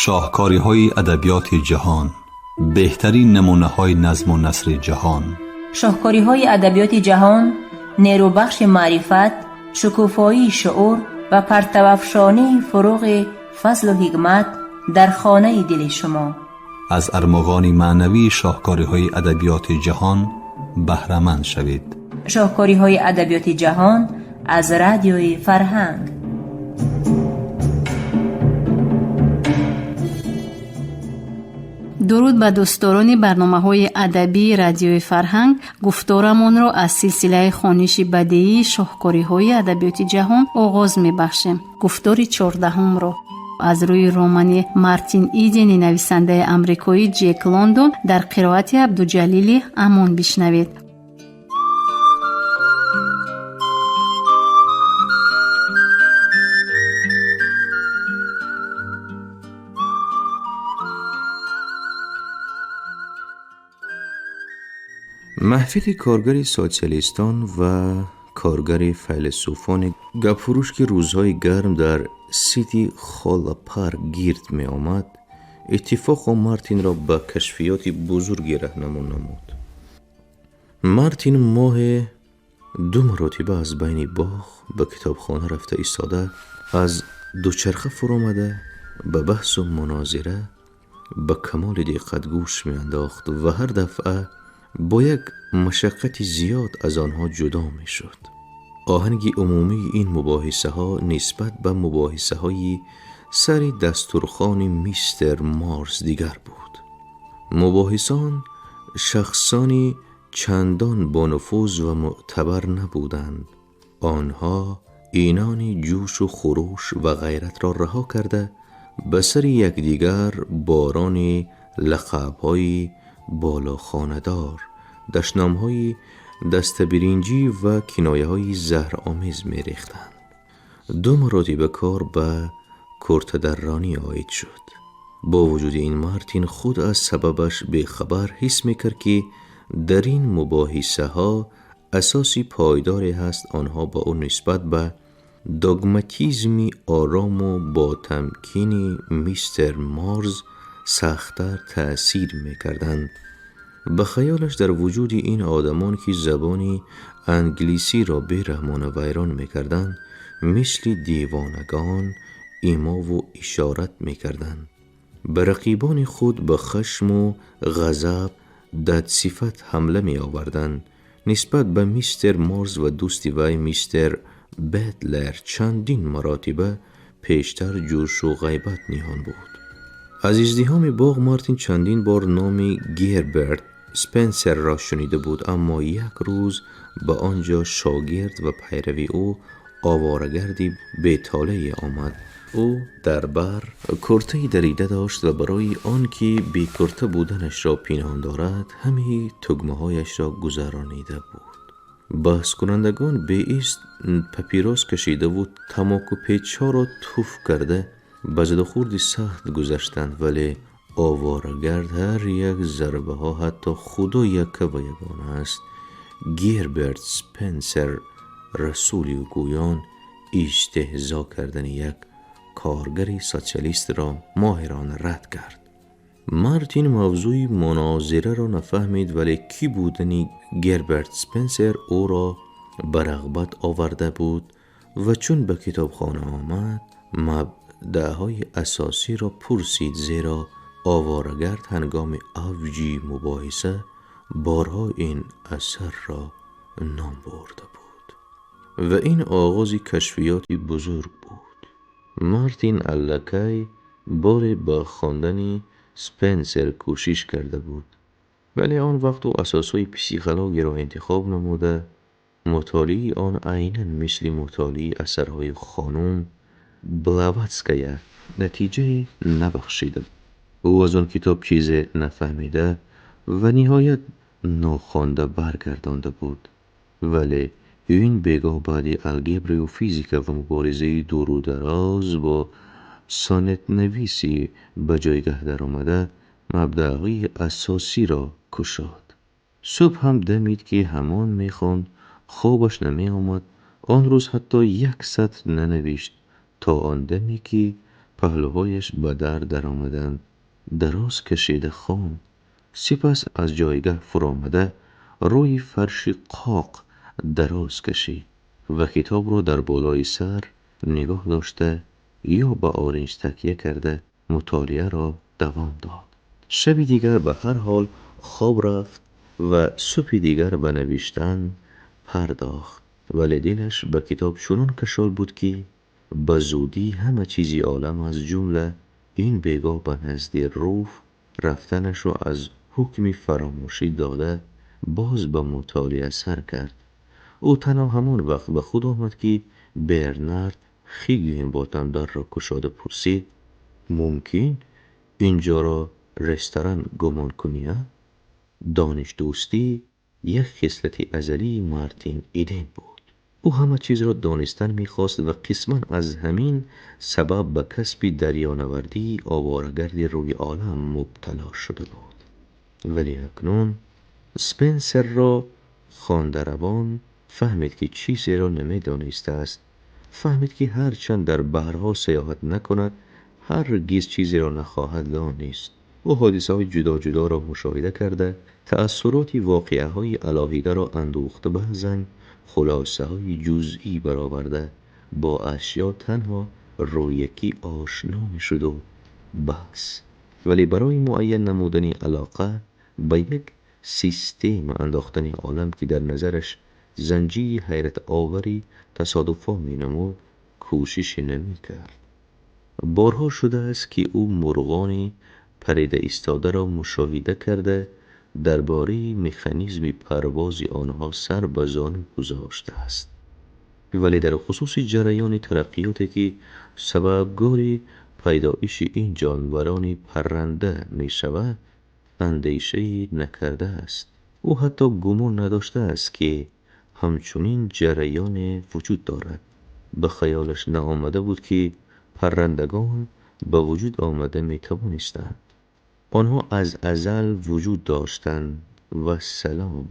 شاهکاری‌های ادبیات جهان، بهترین نمونه‌های نظم و نثر جهان. شاهکاری‌های ادبیات جهان، نیروبخش معرفت، شکوفایی شعور و پرتوافشانی فروغ فضل و حکمت در خانه دل شما. از ارمغان معنوی شاهکاری‌های ادبیات جهان بهره‌مند شوید. شاهکاری‌های ادبیات جهان از رادیوی فرهنگ. درود به دوستداران برنامه‌های ادبی رادیوی فرهنگ. گفتارمان را از سلسله خوانش بدیعی شاهکاری‌های ادبیات جهان آغاز می‌بخشیم. گفتار 14 را از روی رمان مارتین ایدن نویسنده آمریکایی جک لندن در قرائت عبدالجلیل امان بشنوید. محفل کارگر سوسیالیستان و کارگر فیلسوفان گپفروش که روزهای گرم در سیتی خولا پارک گرد می آمد، اتفاق مارتین را به کشفیات بزرگی راهنمایی نمود. مارتین ماه 2 مرتبه از بین باغ به کتابخانه رفته ایستاده، از دوچرخه فرو آمده به بحث و مناظره به کمال دقت گوش می انداخت و هر دفعه با یک مشقت زیاد از آنها جدا می شد. آهنگ عمومی این مباحثه ها نسبت به مباحثه های سر دستورخوان میستر مارز دیگر بود. مباحثان شخصانی چندان با نفوذ و معتبر نبودند. آنها اینان جوش و خروش و غیرت را رها کرده به سر یکدیگر باران لقب‌های بالا خاندار، دشنام‌های دستبرینجی و کنایه‌های زهرآمیز می‌ریختند. 2 مرتبه کار به کرتدرانی عاید شد. با وجود این مارتین خود از سببش بی‌خبر حس می‌کرد که در این مباحثه ها اساسی پایداری هست. آنها با اون نسبت به دogmatismi آرام و با تمکین میستر مارز سخت‌تر تأثیر می‌کردند. به خیالش در وجود این آدمان که زبانی انگلیسی را بی‌رحمانه ویران می‌کردند، مثل دیوانگان ایما و اشارت می‌کردند. به رقیبان خود به خشم و غضب دد صفت حمله می‌آوردند. نسبت به میستر مارز و دوست وی میستر بتلر چندین مراتبه پیشتر جوش و غیبت نهان بود. از ازدحام باغ مارتین چندین بار نام گیربرت سپنسر را شنیده بود، اما یک روز به آنجا شاگرد و پیروی او آوارگردی بی‌طالعی آمد. او در بر کرته‌ای دریده داشت و برای آنکه بی کرته بودنش را پنهان دارد همه تگمه‌هایش را گذرانیده بود. بحث کنندگان به ایست پپیروس کشیده و تماکو پیچ‌ها را توف کرده به زد و خورد سخت گذشتند، ولی آوارگرد هر یک ضربه ها حتی خدا یک و یگانه است. گیربرت سپنسر رسولی و گویان استهزا کردن یک کارگر سوسیالیست را ماهرانه رد کرد. مارتین موضوع مناظره را نفهمید، ولی کی بودن گیربرت سپنسر او را به رغبت آورده بود و چون به کتابخانه آمد مبدأهای اساسی را پرسید، زیرا آوارگرد هنگام اوج مباحثه بارها این اثر را نام برده بود و این آغاز کشفیاتی بزرگ بود. مارتین الکی بار با خواندن سپنسر کوشش کرده بود، ولی آن وقت او اساسهای پسیخولوژی را انتخاب نموده. مطالعه آن عیناً مثل مطالعه اثرهای خانم بلاواتسکایا نتیجه نبخشیده. او از آن کتاب چیز نفهمیده و نهایت ناخوانده برگردانده بود، ولی این بیگاه بعد الگبر و فیزیک و مبارزه دور و دراز با سانت نویسی به جایگاه در آمده مبدأهای اساسی را کشاد. صبح هم دمید که همان میخواند، خوابش نمی آمد. آن روز حتی 1 سطر ننوشت تا آن دمی که پهلوهایش به در آمدند. دراز کشیده خواند. سپس از جایگاه فرآمده روی فرش قاق دراز کشید و کتاب را در بالای سر نگاه داشته یا به آرنج تکیه کرده مطالعه را دوام داد. شب دیگر به هر حال خواب رفت و صبح دیگر به نوشتن پرداخت، ولی دلش به کتاب چنان کشال بود که به زودی همه چیزی عالم از جمله این بیگاه به نزد روح رفتنش را از حکمی فراموشی داده باز به مطالعه سر کرد. او تنها همان وقت به خود آمد که برنارد خیگین باتن در را گشاده پرسید: ممکن اینجا را رستوران گمان کنی؟ دانش دوستی یک خصلت ازلی مارتین ایدن بود. او همه چیز را دانستن میخواست و قسما از همین سبب به کسب دریانوردی آوارگرد روی عالم مبتلا شده بود. ولی اکنون سپنسر را خواندروان فهمید که چیزی را نمیدانسته است. فهمید که هرچند در بحرها سیاحت نکند هرگز چیزی را نخواهد دانست. او حادثه های جدا جدا را مشاهده کرده تأثیرات واقعه های علاهیده را اندوخته، بعضاً خلاصه های جزئی برآورده با اشیا تنها رویکی آشنا می‌شد و بس. ولی برای معین نمودن علاقه به یک سیستم انداختن عالم که در نظرش زنجیر حیرت آوری تصادفا می‌نمود کوشش نمی‌کرد. بارها شده است که او مرغان پریده ایستاده را مشاهده کرده درباره مکانیزم پرواز آنها سر به زانو گذاشته است، ولی در خصوص جریان ترقیاتی که سببگار پیدایش این جانوران پرنده می شود اندیشه نکرده است. او حتی گمان نداشته است که همچنین جریان وجود دارد. به خیالش نآمده بود که پرندگان به وجود آمده می توانستند. آنها از ازل وجود داشتند و سلام.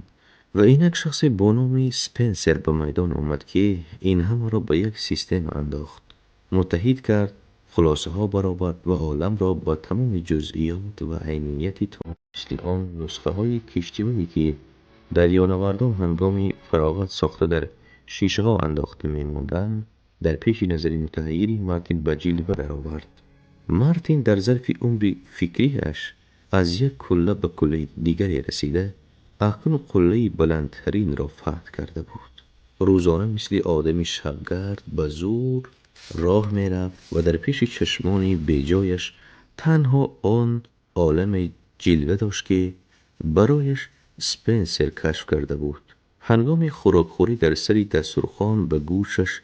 و اینک شخص با نام سپنسر به میدان آمد که این همه را به یک سیستم انداخت، متحد کرد، خلاصه ها برآورد و عالم را با تمام جزئیات و عینیتی تا مثل آن نسخه های کشتی‌هایی که دریانوردان هنگام فراغت ساخته در شیشه ها انداخته می‌ماندند در پیش نظر متحیر مارتین به جلوه درآورد. مارتین در ظرف عمر فکریش از یک قله به قله دیگری رسیده اکنون قله بلندترین را فتح کرده بود. روزانه مثل آدمی شبگرد به زور راه می رفت و در پیش چشمان بیجایش تنها آن عالم جلوه داشت که برایش سپنسر کشف کرده بود. هنگام خوراکخوری در سری دسترخوان به گوشش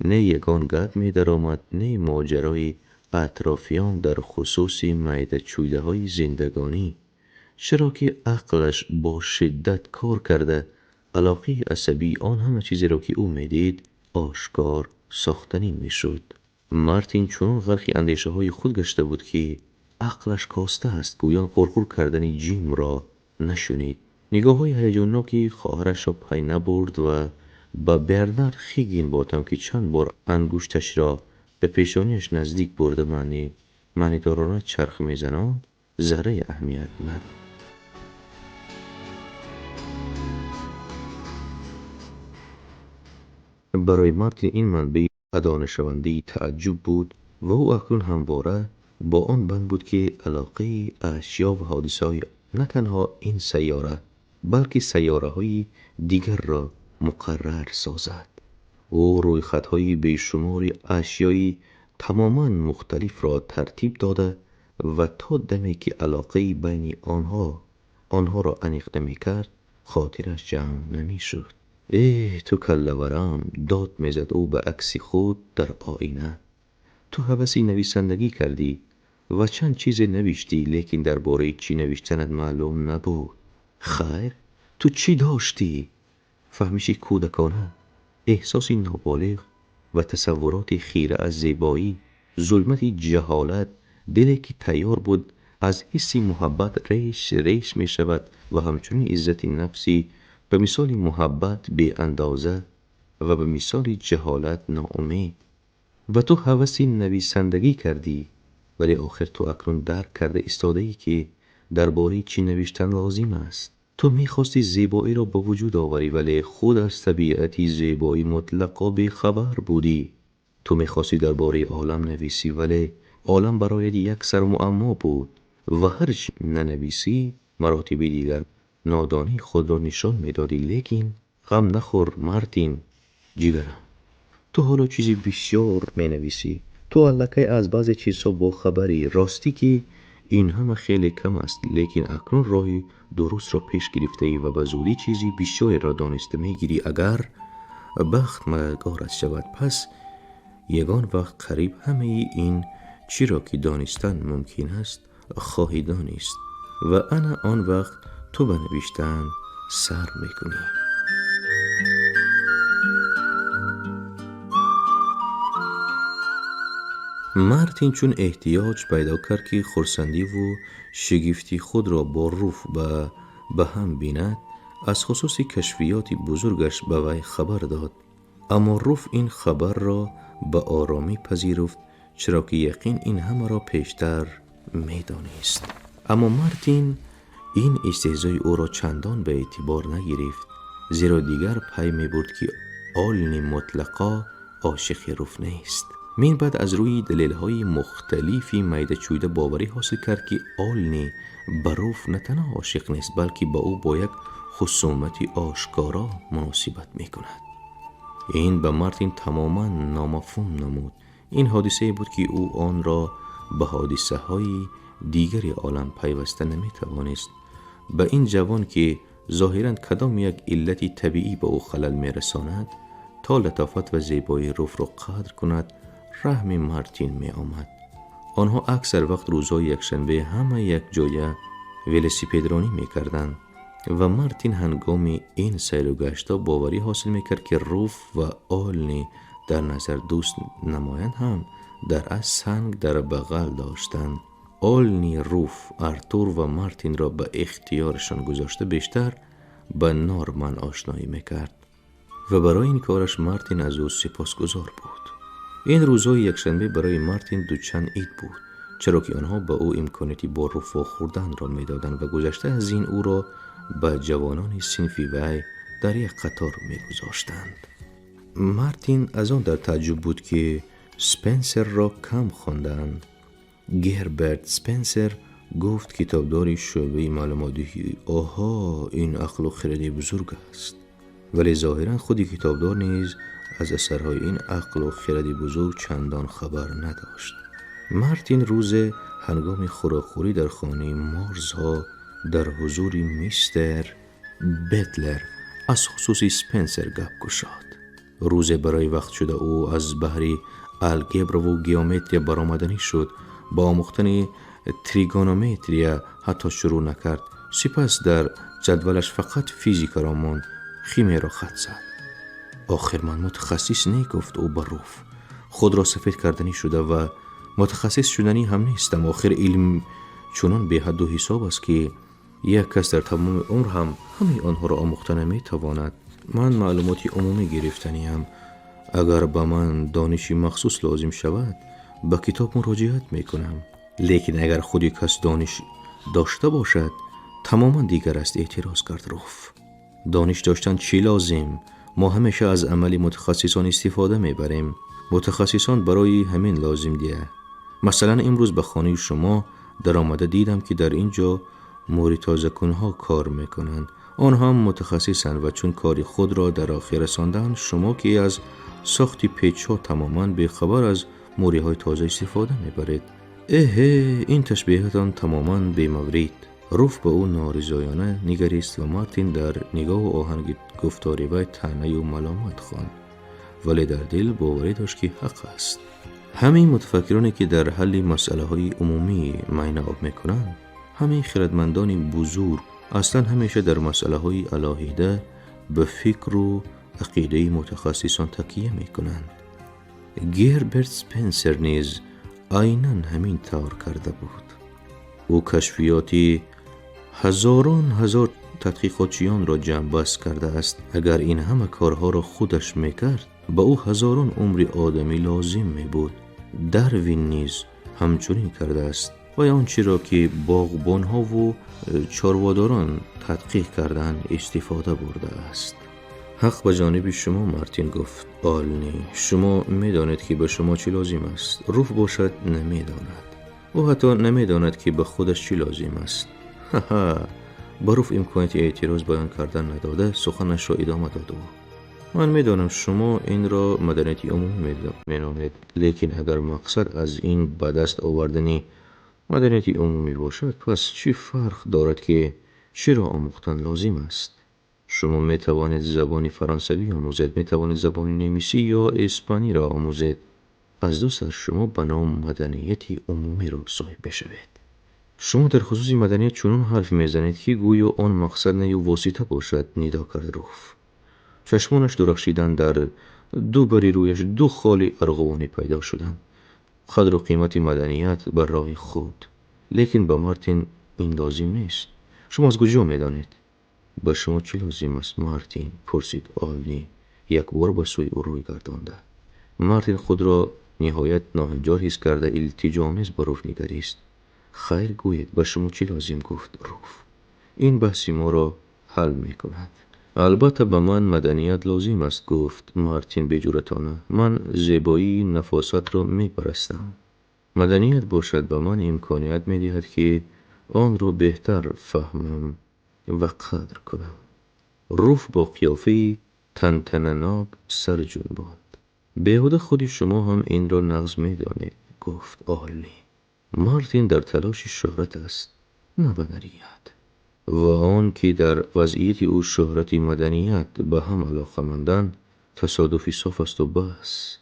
نه یگان گپ می در آمد نه ماجرای اطرافیان در خصوص معده چویده های زندگانی، چرا که عقلش با شدت کار کرده علاقه عصبی آن همه چیزی را که او میدید آشکار ساختنی میشد. مارتین چون غرق اندیشه های خود گشته بود که عقلش کاسته است گویان قرقر کردن جیم را نشنید. نگاه های هیجانناکی خواهرش را پی نبرد و با برنارد خیگین باتم که چند بار انگشتش را به پیشانیش نزدیک برده معنی دارانه چرخ میزنند ذره اهمیت نداد. برای مارتین این منبع ادانشوندی تعجب بود و او اکنون همواره با آن بند بود که علاقه اشیا و حادثه های نه تنها این سیاره بلکه سیاره های دیگر را مقرر سازد. او روی خطهای بیشمار اشیایی تماما مختلف را ترتیب داده و تا دمی که علاقه بین آنها را انیخته می کرد خاطرش جمع نمی شد. تو کلورم، داد میزد او به عکس خود در آینه. تو هوسی نویسندگی کردی و چند چیز نوشتی لیکن درباره چی نوشتنت معلوم نبود. خیر تو چی داشتی؟ فهمیشی کودکانه، احساسی نابالغ و تصورات خیره از زیبایی، ظلمت جهالت، دلی که تیار بود از حس محبت ریش می شود و همچنین عزت نفسی به مثال محبت بی اندازه و به مثال جهالت ناامید. و تو هوس نویسندگی کردی ولی آخر تو اکنون درک کرده ایستاده ای که درباره چی نوشتن لازم است. تو میخواستی زیبایی را به وجود آوری ولی خود از طبیعتی زیبایی مطلقا بیخبر بودی. تو میخواستی درباره عالم نویسی ولی عالم برایت یک سر معما بود و هرچی ننویسی مراتب دیگر نادانی خود را نشان میدادی. لیکن غم نخور مارتین جیگرم، تو حالا چیزی بسیار مینویسی. تو الکی از بعضی چیزها با خبری. راستی که این همه خیلی کم است، لیکن اکنون راهی درست را پیش گرفته ای و به زودی چیزی بسیاری را دانسته میگیری. اگر بخت مددگارت شود پس یگان وقت قریب همه این چی را که دانستن ممکن است خواهی دانست و انا آن وقت تو به نوشتن سر میکنی. مارتین چون احتیاج پیدا کرد که خرسندی و شگفتی خود را با روف به هم بیند، از خصوص کشفیات بزرگش به وی خبر داد. اما روف این خبر را به آرامی پذیرفت، چرا که یقین این همه را پیشتر میدانست. اما مارتین این استهزای او را چندان به اعتبار نگرفت، زیرا دیگر پی می برد که آلن مطلقا عاشق روف نیست. من بعد از روی دلیل‌های مختلفی میده چویده باوری حاصل کرد که آلن به روف نه تنها عاشق نیست بلکه با او با یک خصومتی آشکارا مناسبت می کند. این به مارتین تماما نامفهوم نمود. این حادثه بود که او آن را به حادثه های دیگری عالم پیوسته نمی توانست. به این جوان که ظاهراً کدام یک علتی طبیعی به او خلل می رساند تا لطافت و زیبایی روف را قدر کند رحم مارتین می آمد. آنها اکثر وقت روزهای یکشنبه همه یک جای ولسیپدرانی می کردند و مارتین هنگام این سیر و گشتا باوری حاصل می کرد که روف و آلن در نظر دوست نمایند هم در از سنگ در بغل داشتند. آلن روف، ارتور و مارتین را به اختیارشان گذاشته بیشتر به نارمن آشنایی می کرد و برای این کارش مارتین از او سپاسگزار بود. این روزهای یکشنبه برای مارتین دوچند عید بود، چرا که آنها به او امکاناتی با رفاه خوردن را میدادند و گذشته از این او را به جوانان صنف وی در یک قطار میگذاشتند. مارتین از آن در تعجب بود که سپنسر را کم خواندند. گربرت سپنسر گفت کتابدار شعبه معلوماتی آها این عقل و خرد بزرگ است، ولی ظاهرا خودی کتابدار نیز از اثرهای این عقل و خرد بزرگ چندان خبر نداشت. مارتین روز هنگام خوراکخوری در خانه مارزها در حضور میستر بتلر از خصوص سپنسر گپ گشاد. روز برای وقت شده او از بحری الگبر و گیومتری برآمدنی شد. با آموختن تریگونومتری حتی شروع نکرد. سپس در جدولش فقط فیزیک را ماند. خیمی را خط زد. آخر من متخصص نگفت او به روف. خود را سفید کردنی شده و متخصص شدنی هم نیستم. آخر علم چنان به حد و حساب است که یک کس در تمام عمر هم همه آنها را آموخته نمیتواند. من معلوماتی عمومی گرفتنیم. اگر به من دانشی مخصوص لازم شود به کتاب مراجعت میکنم، لیکن اگر خودی کس دانش داشته باشد تماما دیگر است. اعتراض کرد روف. دانش داشتن چی لازم؟ ما همیشه از عمل متخصصان استفاده میبریم. متخصصان برای همین لازم دیه. مثلا امروز به خانه شما در آمده دیدم که در اینجا موری تازه کنها کار میکنند. آنها هم متخصصند و چون کاری خود را در آخر رساندن، شما که از ساخت پیچ ها تماما بیخبر از موری های تازه استفاده میبرید. این تشبیهاتان تماما بی‌مورد. روف به او نارضایانه نگریست و مارتین در نگاه و آهنگ گفتاری وی طعنه و ملامت خواند، ولی در دل باوری داشت که حق است. همین متفکرانی که در حل مسئله های عمومی معنی میکنند، همین خردمندان بزرگ اصلا همیشه در مسئله های علاهیده به فکر و عقیده متخصصان تکیه میکنند. گربرت سپنسر نیز عیناً همین طور کرده بود. او کشفیاتی هزار تحقیقاتچیان را جمع بست کرده است. اگر این همه کارها را خودش میکرد، با او هزاران عمر آدمی لازم می بود. داروین نیز همچنین کرده است و آنچه را که باغبان‌ها و چارواداران تدقیق کردند استفاده برده است. حق به جانب شما مارتین، گفت آلنی. شما میدانید که به شما چی لازم است. روف باشد نمیداند و حتی نمیداند که به خودش چی لازم است. به روف امکانیت اعتراض بیان کردن نداده سخنش را ادامه داد. من میدانم شما این را مدنیت عمومی مینامید، لیکن اگر مقصد از این به دست آوردن مدنیت عمومی باشد، پس چی فرق دارد که چرا آموختن لازم است؟ شما می توانید زبان فرانسوی آموزید، می توانید زبان نمیسی یا اسپانی را آموزید. از دو سر شما به نام مدنیت عمومی را صاحب بشوید. شما در خصوص مدنیت چنون حرف میزنید که گویا آن مقصد نه واسطه باشد. ندا کرد روف. چشمانش درخشیدن، در دو بری رویش دو خال ارغوانی پیدا شدند. قدر و قیمت مدنیت بر راه خود. لیکن به مارتین این لازم نیست. شما از کجا میدانید؟ به شما چی لازم است مارتین؟ پرسید آلنی یک بار به سوی او روی گردانده. مارتین خود را نهایت ناهنجار حس کرده التجاآمیز به روف نگریست. خیر گویید به شما چی لازم؟ گفت روف. این بحث ما را حل میکند. البته به من مدنیت لازم است، گفت مارتین بجرأتانه. من زیبایی نفاست را میپرستم. مدنیت باشد به من امکانیت میدهد که آن را بهتر فهمم و قدر کنم. روف با قیافه تنتنناب سر جنباند. بیهوده خود شما هم این را نقض میدانید، گفت آلنی. مارتین در تلاش شهرت است، نه مدنیت، و آن که در وضعیت او شهرت مدنیت به هم علاقمندند تصادفی صاف است و بس.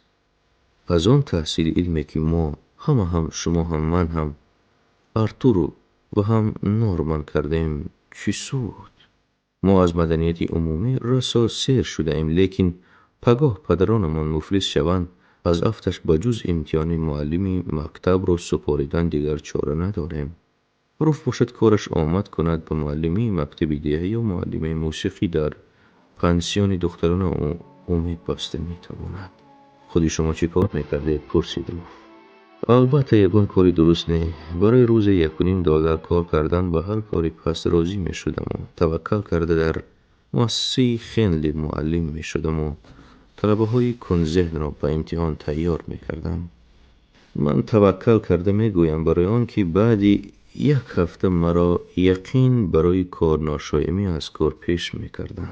از آن تحصیل علمی که ما هم شما هم من هم ارتورو و هم نورمان کردیم چی سود؟ ما از مدنیت عمومی رسا سیر شده ایم، لیکن پگاه پدرانمان مفلس شوند از افتش بجز امتحان معلمی مکتب را سپاریدن دیگر چاره نداریم. روف باشد کارش آمد کند به معلمی مکتبی دهی یا معلمی موسیقی در پنسیون دختران امید بسته میتواند. خودی شما چی کار میکرده؟ پرسید روف. البته یگان کاری درست نه. برای روز $1.5 کار کردن به هر کاری پس راضی می شدم و توکل کرده در مؤسسه خیلی معلم می شدم و طلبه های کنذهن را به امتحان تیار می کردم. من توکل کرده می گویم برای آن که بعدی 1 هفته مرا یقین برای کار ناشایمی از کار پیش می کردن.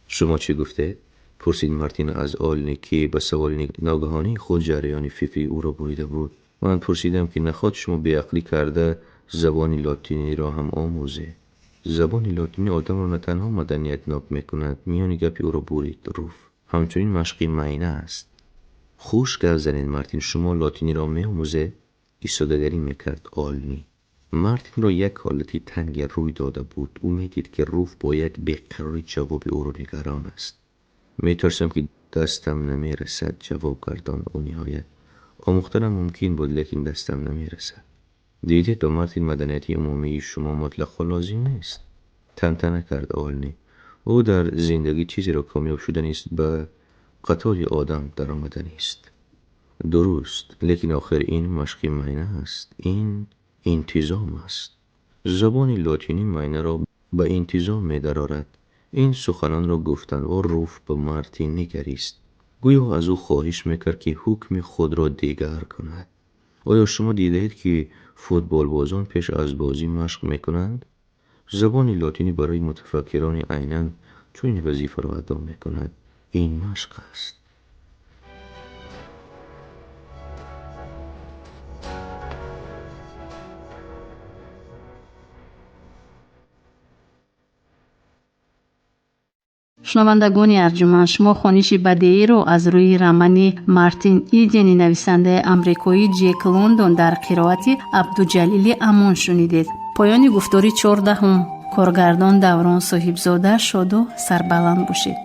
شما چی گفته؟ پرسید مارتین از آلنی که به سوال ناگهانی خود جریان فکری او را بریده بود. من پرسیدم که نخواد شما بیعقلی کرده زبان لاتینی را هم آموزه. زبان لاتینی آدم را نه تنها مدنیت ناب میکند. میان گپی او را برید روف. همچنین مشقی معینه است. خوش گل زنید مارتین. شما لاتینی را میآموزه؟ ایستادگری میکرد آلنی. مارتین را یک حالتی تنگ روی داده بود. او میدید که روف با یک بیقراری جواب او را نگران است. میترسم که دستم نمیرسد، جواب گردان او نهایت. آموختنم ممکن بود لیکن دستم نمیرسد. دیدید دو مارتین مدنیت عمومی شما مطلقا لازم نیست. تنتنه کرد آلنی. او در زندگی چیزی را کامیاب شدن است به قطار آدم در آمدن است. درست، لیکن آخر این مشق معینه است. این انتظام است. زبان لاتینی معینه را به انتظام می‌درآورد. این سخنان را گفتن و روف به مارتین نگریست. گویا از او خواهش میکرد که حکم خود را دیگر کند. آیا شما دیدید که فوتبال بازان پیش از بازی مشق میکنند؟ زبان لاتینی برای متفکران عیناً چنین وظیفه را ادا میکند. این مشق است. шунавандагони арҷуманд, шумо хониши бадеиро аз рӯи романи Мартин Идени нависандаи амрикоӣ Ҷек Лондон дар қироати Абдуҷалили Амон шунидед. поёни гуфтори 14. Коргардон Даврон Соҳибзода шоду сарбаланд бошед.